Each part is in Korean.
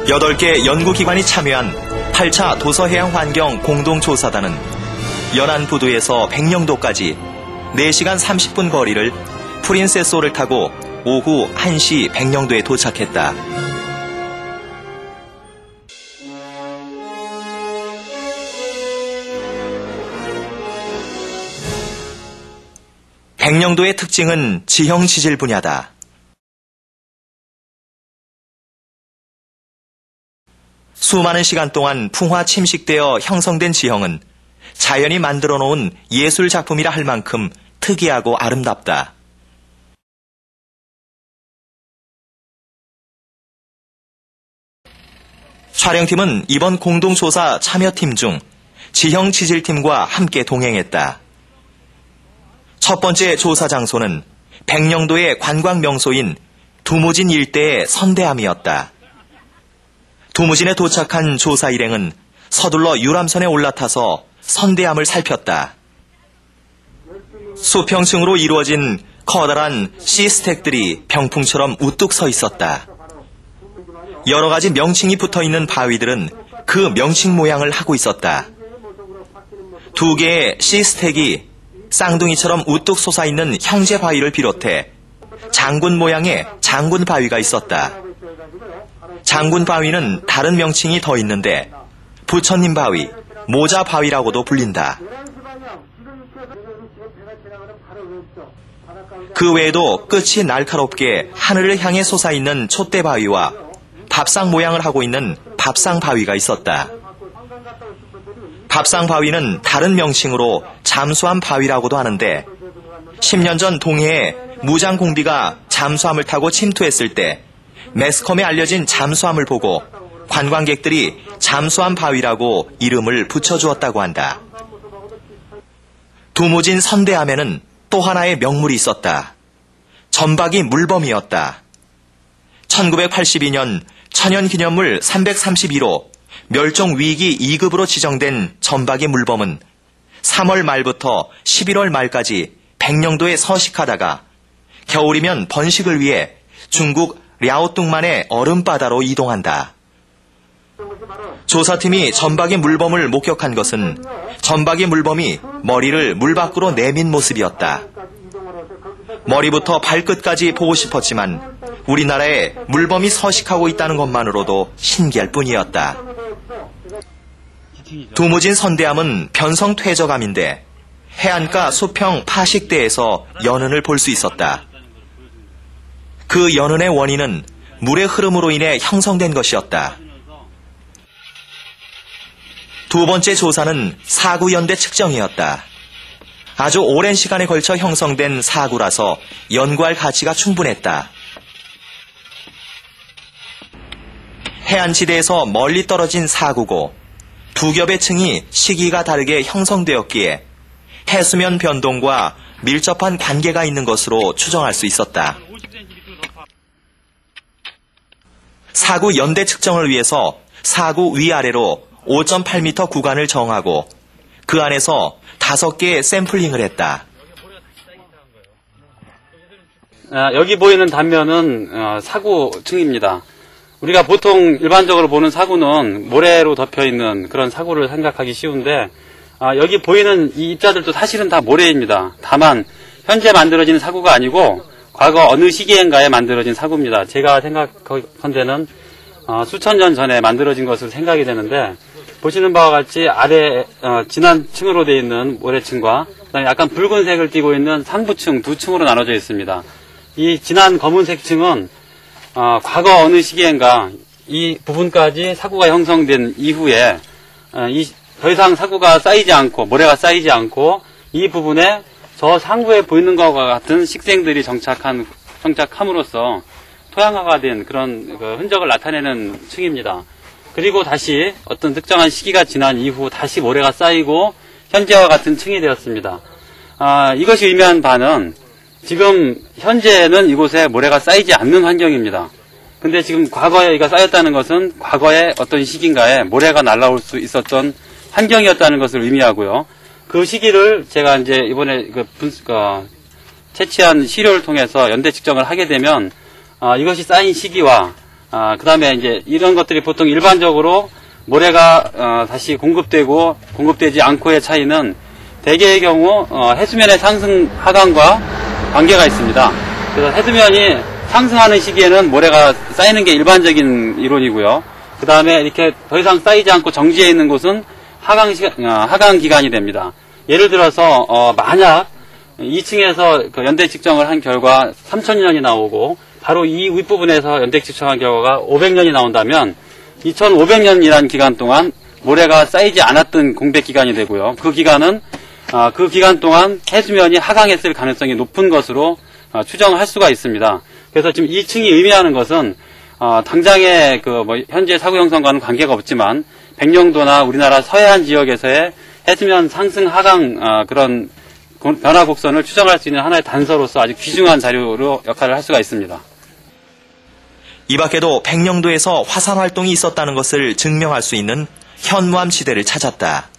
8개 연구기관이 참여한 8차 도서해양환경 공동조사단은 연안부두에서 백령도까지 4시간 30분 거리를 프린세스호를 타고 오후 1시 백령도에 도착했다. 백령도의 특징은 지형 지질 분야다. 수많은 시간 동안 풍화 침식되어 형성된 지형은 자연이 만들어 놓은 예술 작품이라 할 만큼 특이하고 아름답다. 촬영팀은 이번 공동조사 참여팀 중 지형 지질팀과 함께 동행했다. 첫 번째 조사 장소는 백령도의 관광 명소인 두무진 일대의 선대암이었다. 두무진에 도착한 조사 일행은 서둘러 유람선에 올라타서 선대암을 살폈다. 수평층으로 이루어진 커다란 시스택들이 병풍처럼 우뚝 서 있었다. 여러 가지 명칭이 붙어있는 바위들은 그 명칭 모양을 하고 있었다. 2개의 시스택이 쌍둥이처럼 우뚝 솟아있는 형제 바위를 비롯해 장군 모양의 장군 바위가 있었다. 장군 바위는 다른 명칭이 더 있는데 부처님 바위, 모자 바위라고도 불린다. 그 외에도 끝이 날카롭게 하늘을 향해 솟아있는 촛대 바위와 밥상 모양을 하고 있는 밥상 바위가 있었다. 밥상 바위는 다른 명칭으로 잠수함 바위라고도 하는데 10년 전 동해에 무장 공비가 잠수함을 타고 침투했을 때 매스컴에 알려진 잠수함을 보고 관광객들이 잠수함 바위라고 이름을 붙여주었다고 한다. 두무진 선대암에는 또 하나의 명물이 있었다. 전박이 물범이었다. 1982년 천연기념물 331호 멸종위기 2급으로 지정된 전박이 물범은 3월 말부터 11월 말까지 백령도에 서식하다가 겨울이면 번식을 위해 중국 랴오뚱만의 얼음바다로 이동한다. 조사팀이 전박이 물범을 목격한 것은 전박이 물범이 머리를 물 밖으로 내민 모습이었다. 머리부터 발끝까지 보고 싶었지만 우리나라에 물범이 서식하고 있다는 것만으로도 신기할 뿐이었다. 두무진 선대암은 변성퇴적암인데 해안가 수평 파식대에서 연흔을 볼 수 있었다. 그 연흔의 원인은 물의 흐름으로 인해 형성된 것이었다. 두 번째 조사는 사구연대 측정이었다. 아주 오랜 시간에 걸쳐 형성된 사구라서 연구할 가치가 충분했다. 해안지대에서 멀리 떨어진 사구고 두 겹의 층이 시기가 다르게 형성되었기에 해수면 변동과 밀접한 관계가 있는 것으로 추정할 수 있었다. 사구 연대 측정을 위해서 사구 위아래로 5.8m 구간을 정하고 그 안에서 5개의 샘플링을 했다. 여기 보이는 단면은 사구층입니다. 우리가 보통 일반적으로 보는 사구는 모래로 덮여있는 그런 사구를 생각하기 쉬운데 여기 보이는 이 입자들도 사실은 다 모래입니다. 다만 현재 만들어진 사구가 아니고 과거 어느 시기엔가에 만들어진 사구입니다. 제가 생각컨대는 수천 년 전에 만들어진 것으로 생각이 되는데 보시는 바와 같이 아래 진한 층으로 되어 있는 모래층과 그다음에 약간 붉은색을 띠고 있는 상부층 두 층으로 나눠져 있습니다. 이 진한 검은색 층은 과거 어느 시기엔가 이 부분까지 사구가 형성된 이후에 더 이상 사구가 쌓이지 않고 모래가 쌓이지 않고 이 부분에 저 상부에 보이는 것과 같은 식생들이 정착함으로써 토양화가 된 그런 흔적을 나타내는 층입니다. 그리고 다시 어떤 특정한 시기가 지난 이후 다시 모래가 쌓이고 현재와 같은 층이 되었습니다. 이것이 의미한 바는 지금 현재는 이곳에 모래가 쌓이지 않는 환경입니다. 근데 지금 과거에 이가 쌓였다는 것은 과거에 어떤 시기인가에 모래가 날아올 수 있었던 환경이었다는 것을 의미하고요. 그 시기를 제가 이제 이번에 채취한 시료를 통해서 연대 측정을 하게 되면 이것이 쌓인 시기와 그 다음에 이제 이런 것들이 보통 일반적으로 모래가 다시 공급되지 않고의 차이는 대개의 경우 해수면의 상승 하강과 관계가 있습니다. 그래서 해수면이 상승하는 시기에는 모래가 쌓이는 게 일반적인 이론이고요. 그 다음에 이렇게 더 이상 쌓이지 않고 정지해 있는 곳은 하강 기간이 됩니다. 예를 들어서 만약 2층에서 그 연대 측정을 한 결과 3000년이 나오고 바로 이 윗부분에서 연대 측정한 결과가 500년이 나온다면 2500년이라는 기간 동안 모래가 쌓이지 않았던 공백 기간이 되고요. 그 기간 동안 해수면이 하강했을 가능성이 높은 것으로 추정을 할 수가 있습니다. 그래서 지금 2층이 의미하는 것은 당장의 현재 사고 형성과는 관계가 없지만 백령도나 우리나라 서해안 지역에서의 해수면 상승 하강 그런 변화 곡선을 추정할 수 있는 하나의 단서로서 아주 귀중한 자료로 역할을 할 수가 있습니다. 이 밖에도 백령도에서 화산 활동이 있었다는 것을 증명할 수 있는 현무암 시대를 찾았다.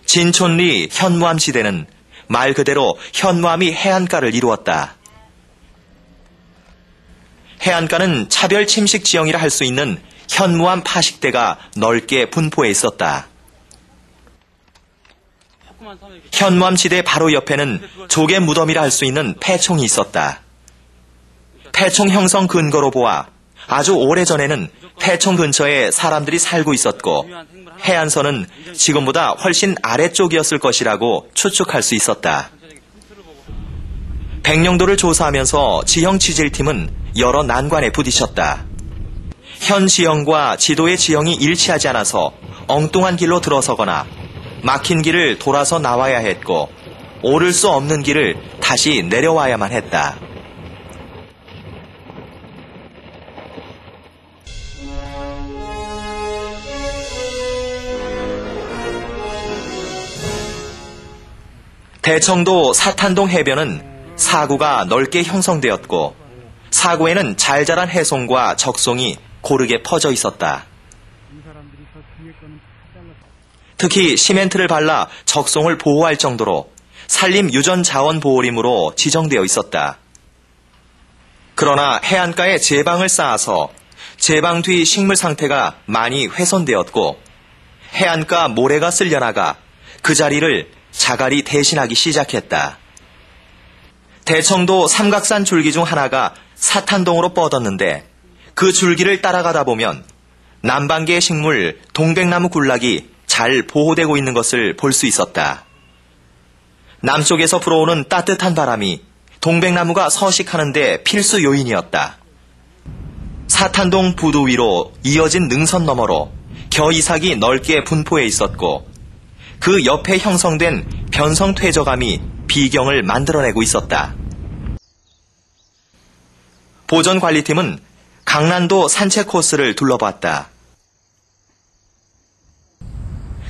진촌리 현무암 시대는 말 그대로 현무암이 해안가를 이루었다. 해안가는 차별 침식 지형이라 할 수 있는 현무암 파식대가 넓게 분포해 있었다. 현무암 시대 바로 옆에는 조개 무덤이라 할 수 있는 폐총이 있었다. 폐총 형성 근거로 보아 아주 오래전에는 폐총 근처에 사람들이 살고 있었고 해안선은 지금보다 훨씬 아래쪽이었을 것이라고 추측할 수 있었다. 백령도를 조사하면서 지형 취재팀은 여러 난관에 부딪혔다. 현 지형과 지도의 지형이 일치하지 않아서 엉뚱한 길로 들어서거나 막힌 길을 돌아서 나와야 했고 오를 수 없는 길을 다시 내려와야만 했다. 대청도 사탄동 해변은 사구가 넓게 형성되었고 사구에는 잘 자란 해송과 적송이 고르게 퍼져 있었다. 특히 시멘트를 발라 적송을 보호할 정도로 산림유전자원보호림으로 지정되어 있었다. 그러나 해안가에 제방을 쌓아서 제방 뒤 식물 상태가 많이 훼손되었고 해안가 모래가 쓸려나가 그 자리를 자갈이 대신하기 시작했다. 대청도 삼각산 줄기 중 하나가 사탄동으로 뻗었는데 그 줄기를 따라가다 보면 남방계의 식물 동백나무 군락이 잘 보호되고 있는 것을 볼 수 있었다. 남쪽에서 불어오는 따뜻한 바람이 동백나무가 서식하는 데 필수 요인이었다. 사탄동 부두 위로 이어진 능선 너머로 겨이삭이 넓게 분포해 있었고 그 옆에 형성된 변성퇴저감이 비경을 만들어내고 있었다. 보전관리팀은 강난도 산책 코스를 둘러봤다.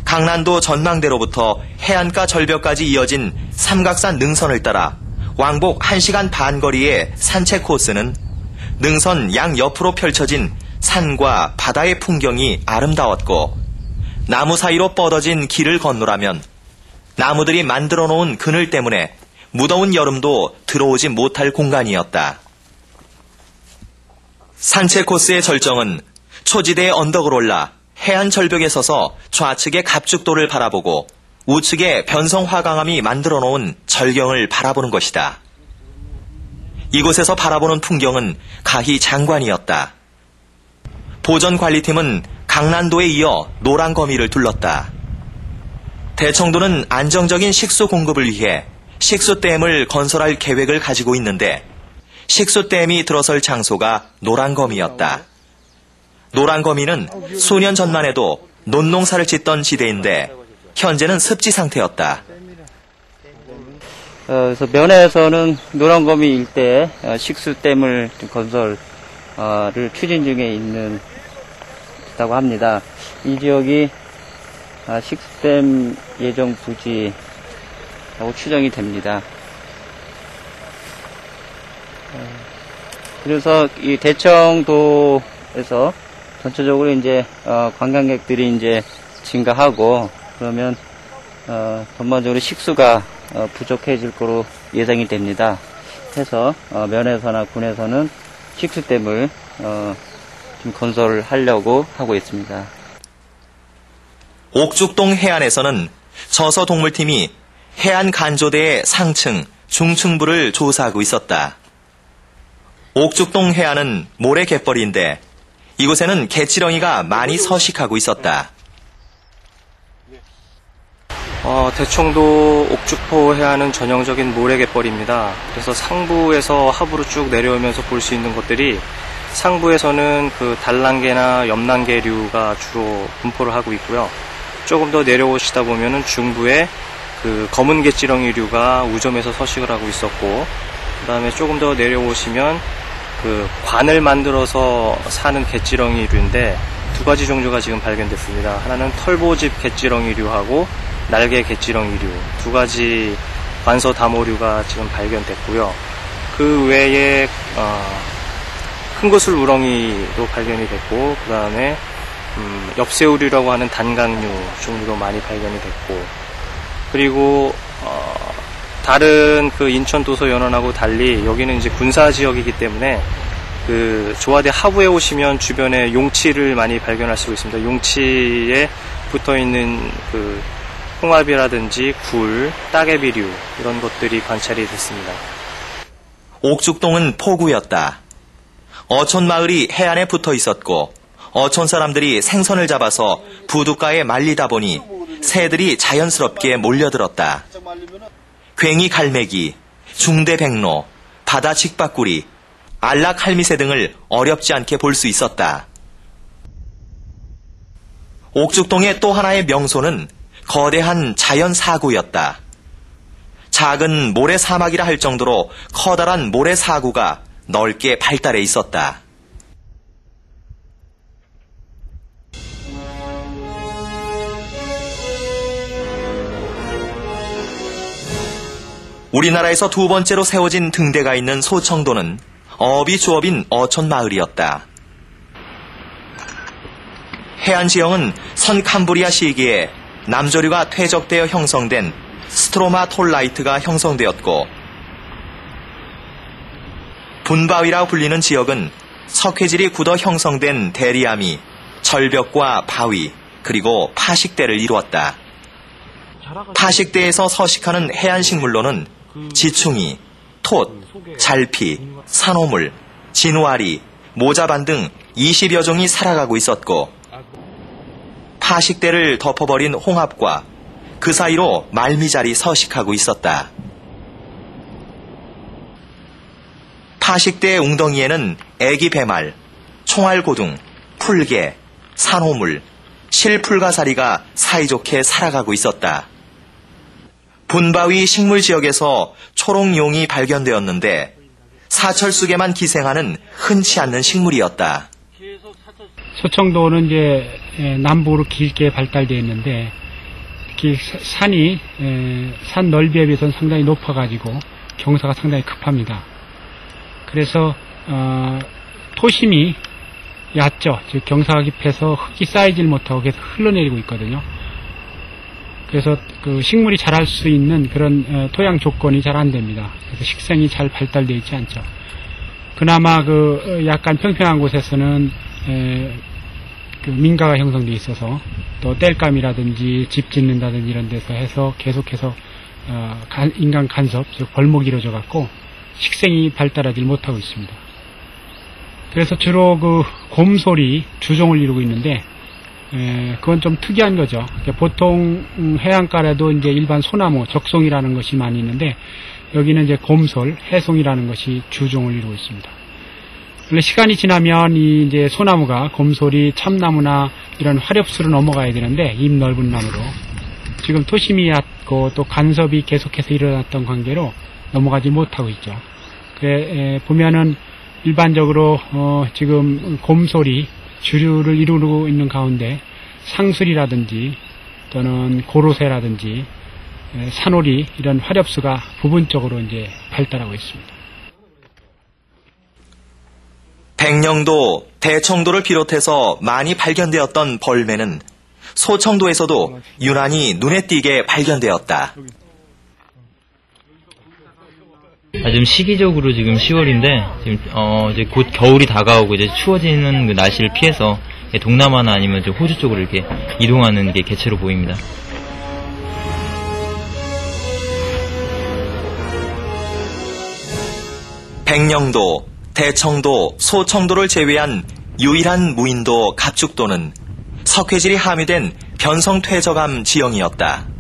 강난도 전망대로부터 해안가 절벽까지 이어진 삼각산 능선을 따라 왕복 1시간 반 거리의 산책 코스는 능선 양옆으로 펼쳐진 산과 바다의 풍경이 아름다웠고 나무 사이로 뻗어진 길을 건너라면 나무들이 만들어 놓은 그늘 때문에 무더운 여름도 들어오지 못할 공간이었다. 산책 코스의 절정은 초지대의 언덕을 올라 해안 절벽에 서서 좌측의 갑죽도를 바라보고 우측에 변성화강암이 만들어 놓은 절경을 바라보는 것이다. 이곳에서 바라보는 풍경은 가히 장관이었다. 보전관리팀은 강난도에 이어 노란거미를 둘렀다. 대청도는 안정적인 식수 공급을 위해 식수댐을 건설할 계획을 가지고 있는데 식수댐이 들어설 장소가 노란거미였다. 노란거미는 수년 전만 해도 논농사를 짓던 지대인데 현재는 습지 상태였다. 그래서 면에서는 노란거미 일대에 식수댐을 건설을 추진 중에 있다고 합니다. 이 지역이 식수댐 예정 부지라고 추정이 됩니다. 그래서 이 대청도에서 전체적으로 이제 관광객들이 이제 증가하고 그러면 전반적으로 식수가 부족해질 거로 예상이 됩니다. 해서 면에서나 군에서는 식수댐을 좀 건설하려고 하고 있습니다. 옥죽동 해안에서는 저서동물팀이 해안 간조대의 상층, 중층부를 조사하고 있었다. 옥죽동 해안은 모래 갯벌인데 이곳에는 갯지렁이가 많이 서식하고 있었다. 대청도 옥죽포 해안은 전형적인 모래갯벌입니다. 그래서 상부에서 하부로 쭉 내려오면서 볼 수 있는 것들이 상부에서는 그 달랑개나 염난개류가 주로 분포를 하고 있고요. 조금 더 내려오시다 보면은 중부에 그 검은 갯지렁이류가 우점에서 서식을 하고 있었고, 그 다음에 조금 더 내려오시면 그 관을 만들어서 사는 갯지렁이류인데 두 가지 종류가 지금 발견됐습니다. 하나는 털보집 갯지렁이류하고 날개 갯지렁이류 두 가지 관서 다모류가 지금 발견됐고요. 그 외에 큰 우렁이도 발견이 됐고, 그 다음에 엽새우류라고 하는 단강류 종류도 많이 발견이 됐고, 그리고 다른 그 인천 도서 연원하고 달리 여기는 이제 군사 지역이기 때문에 그 조화대 하부에 오시면 주변에 용치를 많이 발견할 수 있습니다. 용치에 붙어 있는 그 홍합이라든지 굴, 따개비류 이런 것들이 관찰이 됐습니다. 옥죽동은 포구였다. 어촌 마을이 해안에 붙어 있었고 어촌 사람들이 생선을 잡아서 부둣가에 말리다 보니 새들이 자연스럽게 몰려들었다. 괭이 갈매기, 중대백로, 바다 직박구리, 안락 할미새 등을 어렵지 않게 볼 수 있었다. 옥죽동의 또 하나의 명소는 거대한 자연 사구였다. 작은 모래 사막이라 할 정도로 커다란 모래 사구가 넓게 발달해 있었다. 우리나라에서 두 번째로 세워진 등대가 있는 소청도는 어업이 주업인 어촌 마을이었다. 해안 지형은 선 캄브리아 시기에 남조류가 퇴적되어 형성된 스트로마톨라이트가 형성되었고, 분바위라 불리는 지역은 석회질이 굳어 형성된 대리암이 절벽과 바위 그리고 파식대를 이루었다. 파식대에서 서식하는 해안식물로는 지충이, 톳, 잘피, 산호물, 진와리, 모자반 등 20여 종이 살아가고 있었고, 파식대를 덮어버린 홍합과 그 사이로 말미잘이 서식하고 있었다. 파식대의 웅덩이에는 애기 배말, 총알고둥, 풀개, 산호물, 실풀가사리가 사이좋게 살아가고 있었다. 분바위 식물지역에서 초롱용이 발견되었는데 사철쑥에만 기생하는 흔치 않는 식물이었다. 소청도는 이제 남부로 길게 발달되어 있는데 특히 산이 산 넓이에 비해서는 상당히 높아가지고 경사가 상당히 급합니다. 그래서 토심이 얕죠. 즉 경사가 깊어서 흙이 쌓이질 못하고 계속 흘러내리고 있거든요. 그래서 그 식물이 자랄 수 있는 그런 토양 조건이 잘 안 됩니다. 그래서 식생이 잘 발달되어 있지 않죠. 그나마 그 약간 평평한 곳에서는 그 민가가 형성되어 있어서 또 땔감이라든지 집 짓는다든지 이런 데서 해서 계속해서 인간 간섭, 즉 벌목이 이루어져 갖고 식생이 발달하지 못하고 있습니다. 그래서 주로 그 곰소리 주종을 이루고 있는데 그건 좀 특이한 거죠. 보통 해안가에도 이제 일반 소나무, 적송이라는 것이 많이 있는데 여기는 이제 곰솔, 해송이라는 것이 주종을 이루고 있습니다. 원래 시간이 지나면 이 이제 소나무가 곰솔이 참나무나 이런 화렵수로 넘어가야 되는데 입 넓은 나무로 지금 토심이 얕고 또 간섭이 계속해서 일어났던 관계로 넘어가지 못하고 있죠. 그래 보면은 일반적으로 지금 곰솔이 주류를 이루고 있는 가운데 상술이라든지 또는 고로쇠라든지 산오리 이런 화렵수가 부분적으로 이제 발달하고 있습니다. 백령도, 대청도를 비롯해서 많이 발견되었던 벌매는 소청도에서도 유난히 눈에 띄게 발견되었다. 지금 시기적으로 지금 10월인데 지금 이제 곧 겨울이 다가오고 이제 추워지는 그 날씨를 피해서 동남아나 아니면 이제 호주 쪽으로 이렇게 이동하는 게 개체로 보입니다. 백령도, 대청도, 소청도를 제외한 유일한 무인도 갑죽도는 석회질이 함유된 변성퇴적암 지형이었다.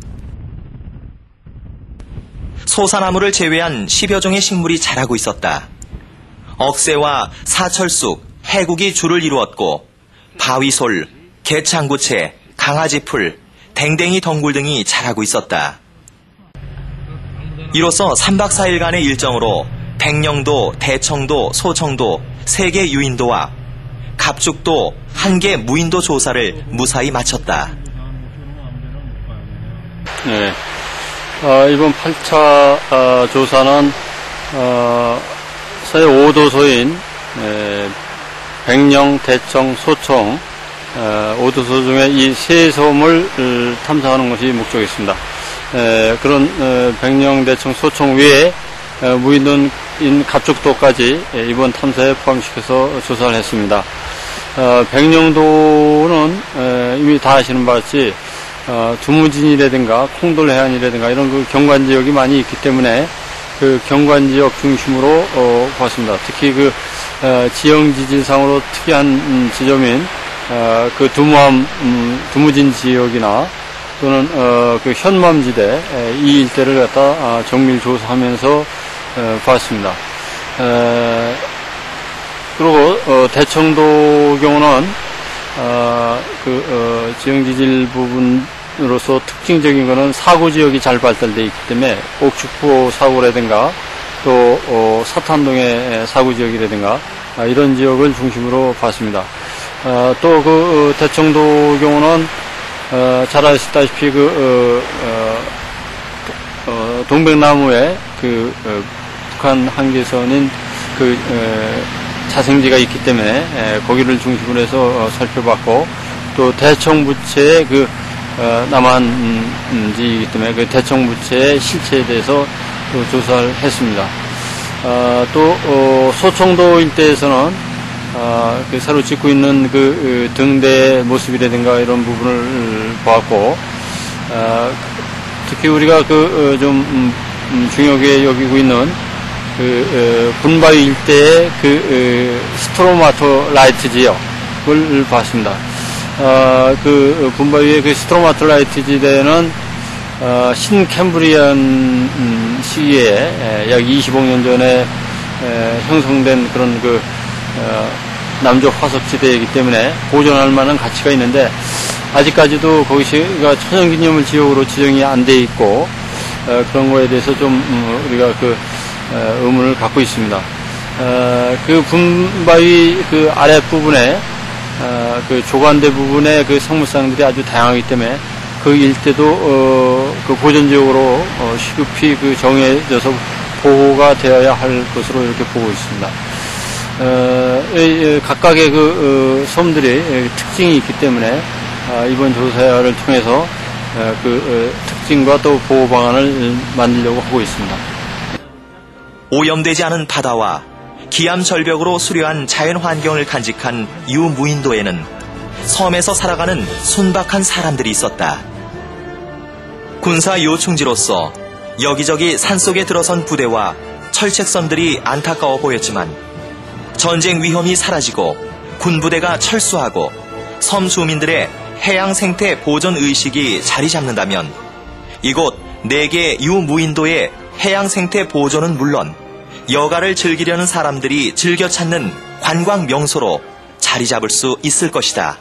소사나무를 제외한 10여 종의 식물이 자라고 있었다. 억새와 사철쑥, 해국이 줄을 이루었고 바위솔, 개창구채, 강아지풀, 댕댕이 덩굴 등이 자라고 있었다. 이로써 3박 4일간의 일정으로 백령도, 대청도, 소청도 3개 유인도와 갑죽도 1개 무인도 조사를 무사히 마쳤다. 네. 이번 8차 조사는 서해 5도소인 백령, 대청, 소청 5도소 중에 이 3섬을 탐사하는 것이 목적이었습니다. 그런 백령, 대청, 소청 외에 무인도인 갑죽도까지 이번 탐사에 포함시켜서 조사를 했습니다. 백령도는 이미 다 아시는 바와 같이 두무진이라든가 콩돌해안이라든가 이런 그 경관지역이 많이 있기 때문에 그 경관지역 중심으로 봤습니다. 특히 그 지형지질상으로 특이한 지점인 그 두무진 지역이나 또는 그 현맘지대 이 일대를 갖다 정밀 조사하면서 봤습니다. 그리고 대청도 경우는 지형지질 부분으로서 특징적인 것은 사고 지역이 잘 발달되어 있기 때문에 옥축포 사고라든가 또 사탄동의 사고 지역이라든가 이런 지역을 중심으로 봤습니다. 또 그 대청도 경우는 잘 아시다시피 동백나무에 북한 한계선인 자생지가 있기 때문에 거기를 중심으로 해서 살펴봤고 또 대청부채의 남한지이기 때문에 그 대청부채의 실체에 대해서 또 조사를 했습니다. 또 소청도 일대에서는 새로 짓고 있는 등대 모습이라든가 이런 부분을 보았고 특히 우리가 좀 중요하게 여기고 있는 분바위 일대의 스트로마토라이트 지역을 봤습니다. 분바위의 스트로마토라이트 지대는 신캠브리안 시기에 약 25년 전에 형성된 그런 남쪽 화석지대이기 때문에 보존할 만한 가치가 있는데 아직까지도 거기가 천연기념물 지역으로 지정이 안 돼 있고 그런 거에 대해서 좀 우리가 의문을 갖고 있습니다. 분바위 아랫부분에 조관대 부분에 성물상들이 아주 다양하기 때문에 그 일대도 보존지역으로 시급히 정해져서 보호가 되어야 할 것으로 이렇게 보고 있습니다. 각각의 섬들이 특징이 있기 때문에 이번 조사를 통해서 특징과 또 보호 방안을 만들려고 하고 있습니다. 오염되지 않은 바다와 기암절벽으로 수려한 자연환경을 간직한 유무인도에는 섬에서 살아가는 순박한 사람들이 있었다. 군사 요충지로서 여기저기 산속에 들어선 부대와 철책선들이 안타까워 보였지만 전쟁 위험이 사라지고 군부대가 철수하고 섬 주민들의 해양 생태 보존 의식이 자리 잡는다면 이곳 4개 유무인도의 해양 생태 보존은 물론 여가를 즐기려는 사람들이 즐겨 찾는 관광 명소로 자리 잡을 수 있을 것이다.